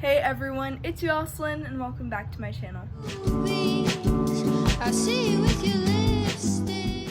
Hey everyone, it's Jocelyn and welcome back to my channel. So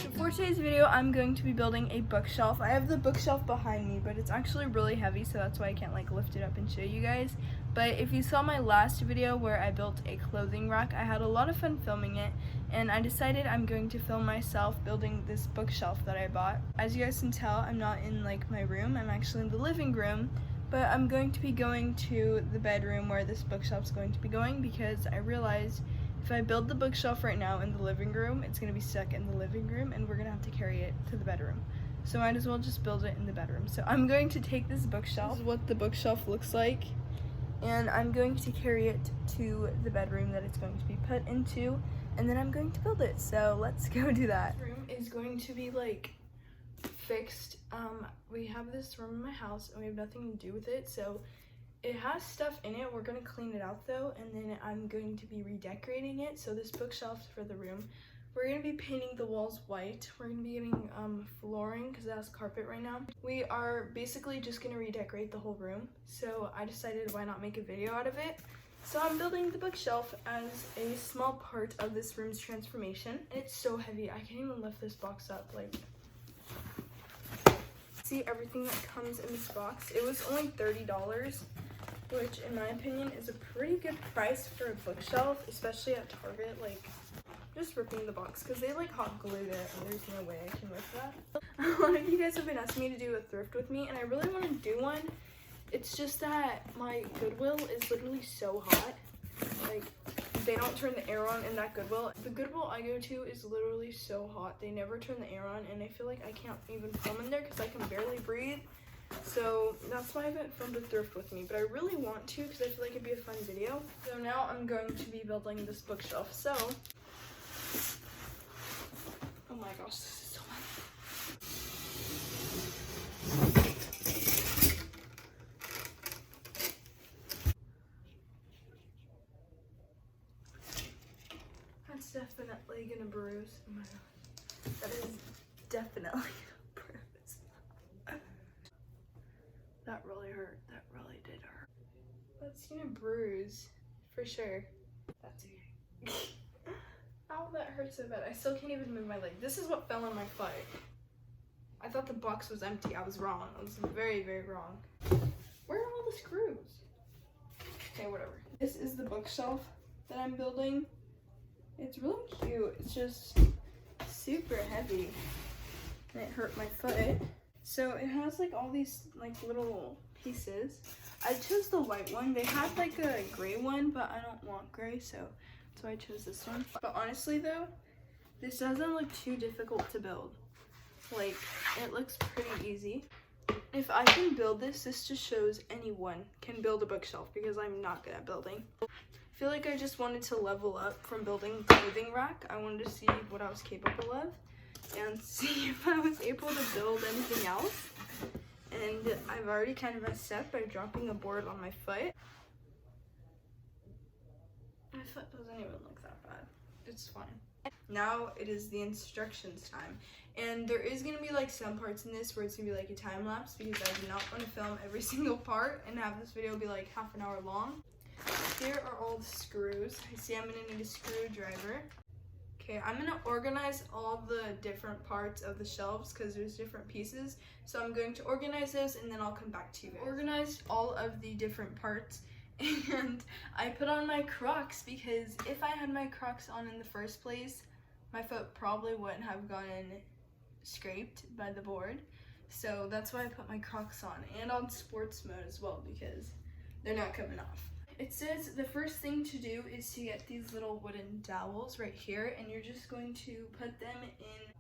for today's video, I'm going to be building a bookshelf. I have the bookshelf behind me, but it's actually really heavy, so that's why I can't lift it up and show you guys. But if you saw my last video where I built a clothing rack, I had a lot of fun filming it, and I decided I'm going to film myself building this bookshelf that I bought. As you guys can tell, I'm not in my room, I'm actually in the living room. But I'm going to be going to the bedroom where this bookshelf's going to be going because I realized if I build the bookshelf right now in the living room, it's going to be stuck in the living room and we're going to have to carry it to the bedroom. So I might as well just build it in the bedroom. So I'm going to take this bookshelf, this is what the bookshelf looks like, and I'm going to carry it to the bedroom that it's going to be put into, and then I'm going to build it. So let's go do that. This room is going to be fixed. We have this room in my house and we have nothing to do with it, so it has stuff in it. We're gonna clean it out though, and then I'm going to be redecorating it. So this bookshelf's for the room. We're gonna be painting the walls white. We're gonna be getting flooring because it has carpet right now. We are basically just gonna redecorate the whole room, so I decided why not make a video out of it. So I'm building the bookshelf as a small part of this room's transformation, and it's so heavy I can't even lift this box up. See everything that comes in this box. It was only $30, which in my opinion is a pretty good price for a bookshelf, especially at Target. Just ripping the box because they hot glued it and there's no way I can rip that. A lot of you guys have been asking me to do a thrift with me and I really want to do one. It's just that my Goodwill is literally so hot. They don't turn the air on in that Goodwill. The Goodwill I go to is literally so hot. They never turn the air on, and I feel like I can't even film in there because I can barely breathe. So that's why I haven't filmed a thrift with me, but I really want to because I feel like it'd be a fun video. So now I'm going to be building this bookshelf. So, oh my gosh, this is so heavy. That's definitely gonna bruise. Oh my god. That is definitely gonna bruise. That really hurt. That really did hurt. That's gonna bruise for sure. That's okay. Ow, that hurts so bad. I still can't even move my leg. This is what fell on my foot. I thought the box was empty. I was wrong. I was very, very wrong. Where are all the screws? Okay, whatever. This is the bookshelf that I'm building. It's really cute. It's just super heavy and it hurt my foot. So it has all these little pieces. I chose the white one. They had a gray one, but I don't want gray, so that's why I chose this one. But honestly though, this doesn't look too difficult to build. It looks pretty easy. If I can build this just shows anyone can build a bookshelf because I'm not good at building. I feel like I just wanted to level up from building a clothing rack. I wanted to see what I was capable of and see if I was able to build anything else. And I've already kind of messed up by dropping a board on my foot. My foot doesn't even look that bad. It's fine. Now it is the instructions time. And there is going to be some parts in this where it's going to be a time lapse because I do not want to film every single part and have this video be half an hour long. Here are all the screws. I see I'm going to need a screwdriver. Okay, I'm going to organize all the different parts of the shelves because there's different pieces. So I'm going to organize those and then I'll come back to you. Organized all of the different parts and I put on my Crocs because if I had my Crocs on in the first place, my foot probably wouldn't have gotten scraped by the board. So that's why I put my Crocs on and on sports mode as well because they're not coming off. It says the first thing to do is to get these little wooden dowels right here and you're just going to put them in.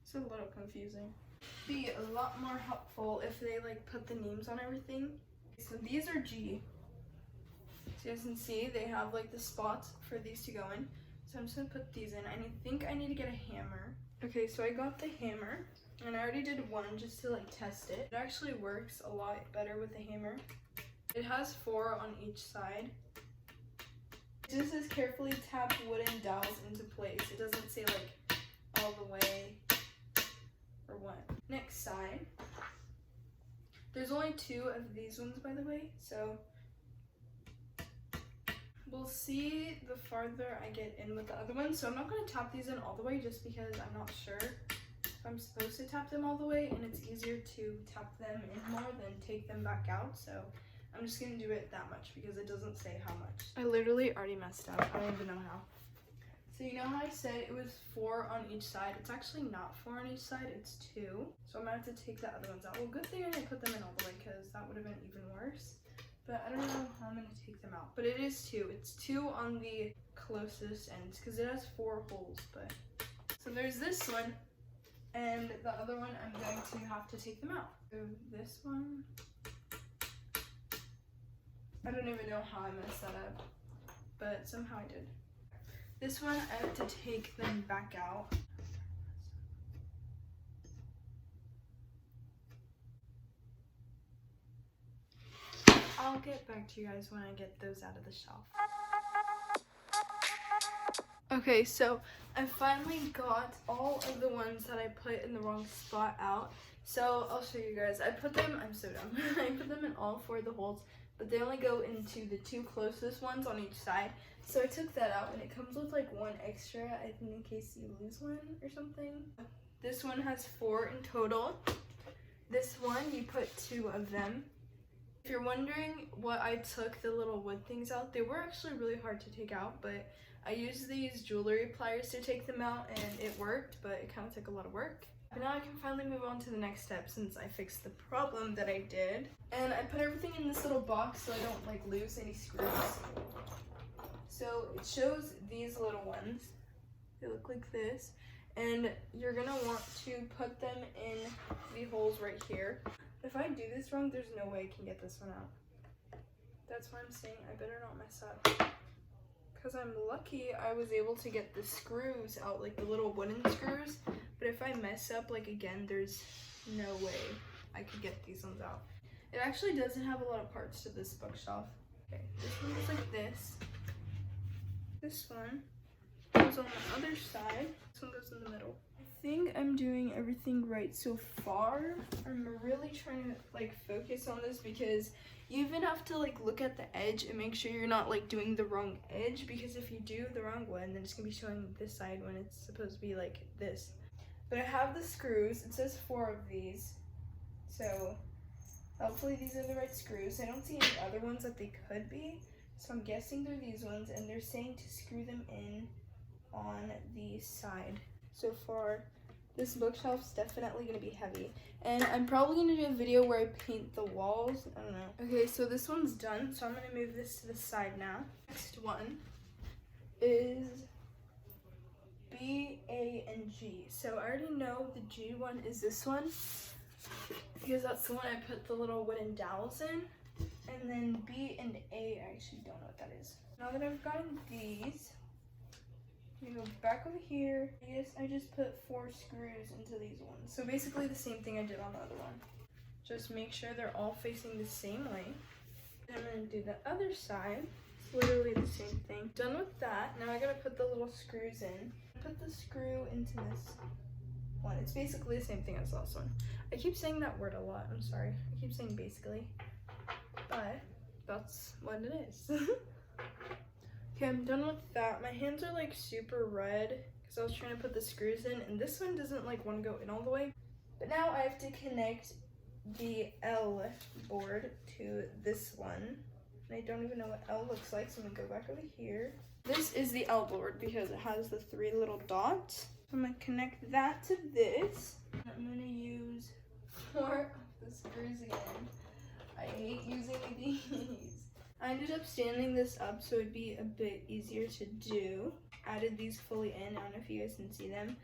It's a little confusing. It'd be a lot more helpful if they put the names on everything. So these are G. So you guys can see they have the spots for these to go in. So I'm just gonna put these in. I think I need to get a hammer. Okay, so I got the hammer and I already did one just to test it. It actually works a lot better with the hammer. It has 4 on each side. It just says carefully tap wooden dowels into place. It doesn't say all the way or what. Next side. There's only 2 of these ones, by the way, so we'll see the farther I get in with the other ones. So I'm not going to tap these in all the way just because I'm not sure if I'm supposed to tap them all the way, and it's easier to tap them in more than take them back out. So I'm just going to do it that much because it doesn't say how much. I literally already messed up. I don't even know how. So you know how I said it was 4 on each side? It's actually not 4 on each side, it's 2. So I'm gonna have to take the other ones out. Well, good thing I didn't put them in all the way because that would have been even worse. But I don't know how I'm gonna take them out. But it is 2. It's 2 on the closest ends because it has 4 holes. But so there's this one, and the other one I'm going to have to take them out. So this one, I don't even know how I messed that up, but somehow I did. This one, I have to take them back out. I'll get back to you guys when I get those out of the shelf. Okay, so I finally got all of the ones that I put in the wrong spot out. So I'll show you guys. I put them, I'm so dumb. I put them in all 4 of the holes, but they only go into the 2 closest ones on each side. So I took that out, and it comes with like 1 extra, I think, in case you lose one or something. This one has 4 in total. This one, you put 2 of them. If you're wondering what I took the little wood things out, they were actually really hard to take out, but I used these jewelry pliers to take them out, and it worked, but it kind of took a lot of work. But now I can finally move on to the next step since I fixed the problem that I did. And I put everything in this little box so I don't like lose any screws. So it shows these little ones. They look like this. And you're gonna want to put them in the holes right here. If I do this wrong, there's no way I can get this one out. That's why I'm saying I better not mess up. Because I'm lucky I was able to get the screws out, like the little wooden screws. But if I mess up like again, there's no way I could get these ones out. It actually doesn't have a lot of parts to this bookshelf. Okay, this one goes like this. This one goes on the other side. This one goes in the middle. I think I'm doing everything right so far. I'm really trying to like focus on this because you even have to like look at the edge and make sure you're not like doing the wrong edge, because if you do the wrong one, then it's gonna be showing this side when it's supposed to be like this. But I have the screws. It says 4 of these. So hopefully these are the right screws. I don't see any other ones that they could be. So I'm guessing they're these ones, and they're saying to screw them in on the side. So far, this bookshelf's definitely gonna be heavy. And I'm probably gonna do a video where I paint the walls. I don't know. Okay, so this one's done. So I'm gonna move this to the side now. Next one is B, A, and G. So I already know the G one is this one because that's the one I put the little wooden dowels in. And then B and A, I actually don't know what that is. Now that I've gotten these, I'm gonna go back over here. I guess I just put 4 screws into these ones. So basically the same thing I did on the other one. Just make sure they're all facing the same way. And I'm gonna do the other side. It's literally the same thing. Done with that, now I gotta put the little screws in. Put the screw into this one. It's basically the same thing as the last one. I keep saying that word a lot, I'm sorry. I keep saying basically. But that's what it is. Okay, I'm done with that. My hands are like super red because I was trying to put the screws in, and this one doesn't like want to go in all the way. But now I have to connect the L board to this one. And I don't even know what L looks like, so I'm gonna go back over here. This is the L board because it has the 3 little dots. So I'm gonna connect that to this. I'm gonna use 4 of the screws again. I hate using these. I ended up standing this up so it'd be a bit easier to do. Added these fully in. I don't know if you guys can see them.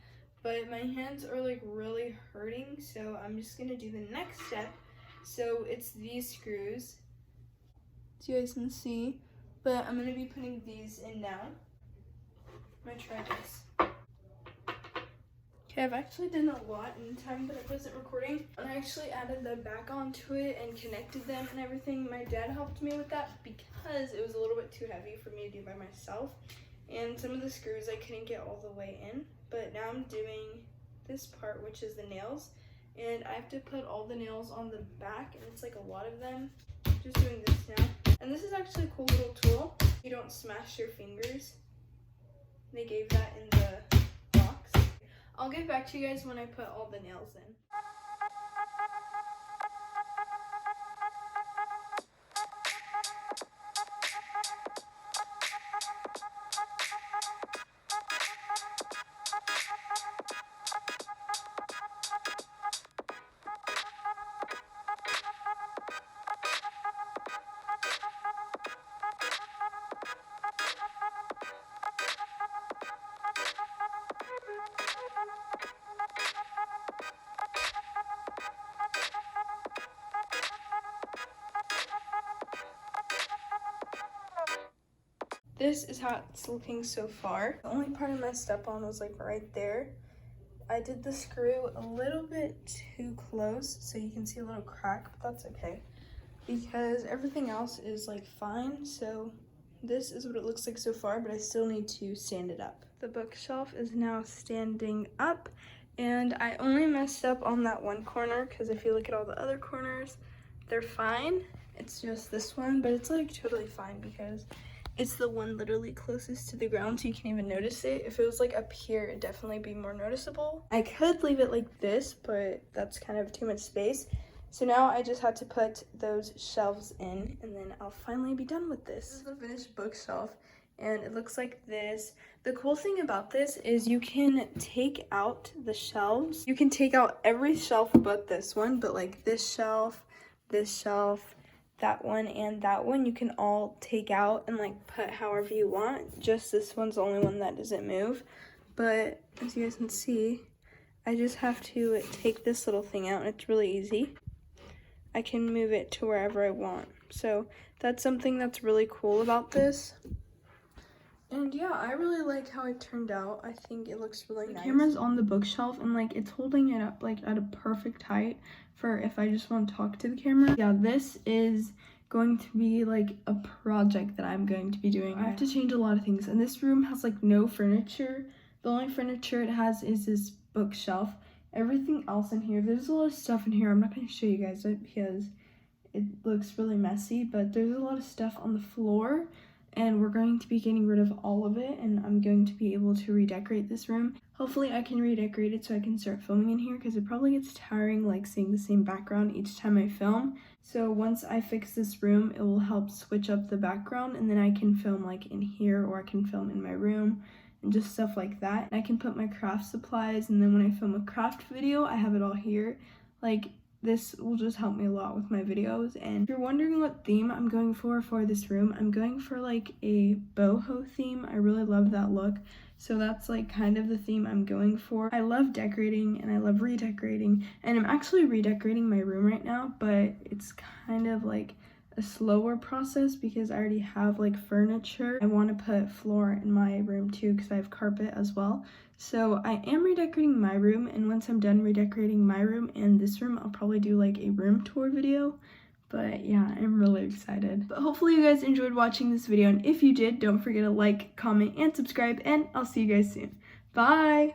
But my hands are like really hurting, so I'm just gonna do the next step. So it's these screws, so you guys can see. But I'm gonna be putting these in now. I'm gonna try this. Okay, I've actually done a lot in the time that I wasn't recording. And I actually added them back onto it and connected them and everything. My dad helped me with that because it was a little bit too heavy for me to do by myself. And some of the screws I couldn't get all the way in. But now I'm doing this part, which is the nails. and I have to put all the nails on the back, and it's like a lot of them. Just doing this now. And this is actually a cool little tool. You don't smash your fingers. They gave that in the box. I'll get back to you guys when I put all the nails in. This is how it's looking so far. The only part I messed up on was like right there. I did the screw a little bit too close, so you can see a little crack, but that's okay because everything else is like fine. So this is what it looks like so far, but I still need to stand it up. The bookshelf is now standing up, and I only messed up on that one corner because if you look at all the other corners, they're fine. It's just this one, but it's like totally fine because it's the one literally closest to the ground, so you can't even notice it. If it was like up here, it'd definitely be more noticeable. I could leave it like this, but that's kind of too much space. So now I just had to put those shelves in, and then I'll finally be done with this. This is the finished bookshelf, and it looks like this. The cool thing about this is you can take out the shelves. You can take out every shelf but this one, but like this shelf, that one, and that one, you can all take out and like put however you want. Just this one's the only one that doesn't move. But as you guys can see, I just have to take this little thing out, and it's really easy. I can move it to wherever I want. So that's something that's really cool about this. And yeah, I really like how it turned out. I think it looks really nice. The camera's on the bookshelf, and like it's holding it up like at a perfect height for if I just want to talk to the camera. Yeah, this is going to be like a project that I'm going to be doing. I have to change a lot of things, and this room has like no furniture. The only furniture it has is this bookshelf. Everything else in here, there's a lot of stuff in here. I'm not going to show you guys it because it looks really messy, but there's a lot of stuff on the floor, and we're going to be getting rid of all of it, and I'm going to be able to redecorate this room. Hopefully I can redecorate it so I can start filming in here, because it probably gets tiring like seeing the same background each time I film. So once I fix this room, it will help switch up the background, and then I can film like in here, or I can film in my room and just stuff like that. And I can put my craft supplies, and then when I film a craft video, I have it all here. Like, this will just help me a lot with my videos. And if you're wondering what theme I'm going for this room, I'm going for like a boho theme. I really love that look. So that's like kind of the theme I'm going for. I love decorating and I love redecorating, and I'm actually redecorating my room right now, but it's kind of like a slower process because I already have like furniture. I want to put floor in my room too because I have carpet as well. So I am redecorating my room, and once I'm done redecorating my room and this room, I'll probably do like a room tour video. But yeah, I'm really excited. But hopefully you guys enjoyed watching this video, and if you did, don't forget to like, comment, and subscribe, and I'll see you guys soon. Bye!